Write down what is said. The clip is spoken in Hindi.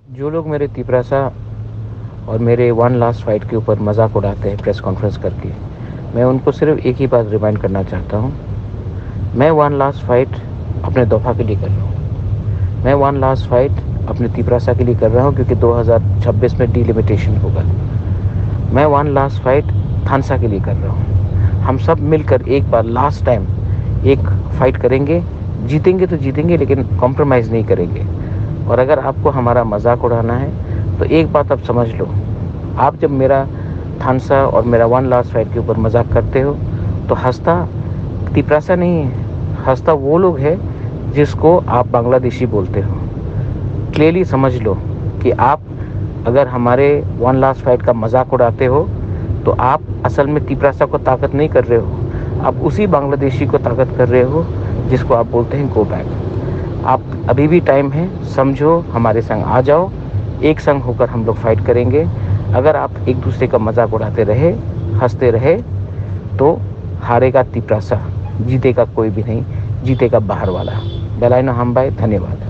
जो लोग मेरे तिपरासा और मेरे वन लास्ट फाइट के ऊपर मजाक उड़ाते हैं प्रेस कॉन्फ्रेंस करके, मैं उनको सिर्फ एक ही बात रिमाइंड करना चाहता हूँ। मैं वन लास्ट फाइट अपने दोफा के लिए कर रहा हूँ। मैं वन लास्ट फाइट अपने तिपरासा के लिए कर रहा हूँ, क्योंकि 2026 में डिलिमिटेशन होगा। मैं वन लास्ट फाइट थानसा के लिए कर रहा हूँ। हम सब मिलकर एक बार लास्ट टाइम एक फाइट करेंगे। जीतेंगे तो जीतेंगे, लेकिन कॉम्प्रोमाइज़ नहीं करेंगे। और अगर आपको हमारा मजाक उड़ाना है तो एक बात आप समझ लो, आप जब मेरा थानसा और मेरा वन लास्ट फाइट के ऊपर मजाक करते हो तो हंसता तिपरासा नहीं है, हंसता वो लोग है जिसको आप बांग्लादेशी बोलते हो। क्लियरली समझ लो कि आप अगर हमारे वन लास्ट फाइट का मजाक उड़ाते हो तो आप असल में तिपरासा को ताकत नहीं कर रहे हो, आप उसी बांग्लादेशी को ताकत कर रहे हो जिसको आप बोलते हैं गो बैक। आप अभी भी टाइम है, समझो, हमारे संग आ जाओ, एक संग होकर हम लोग फाइट करेंगे। अगर आप एक दूसरे का मजाक उड़ाते रहे, हंसते रहे, तो हारेगा तिपरासा, जीतेगा कोई भी नहीं, जीतेगा बाहर वाला। बेलायनो हम भाई, धन्यवाद।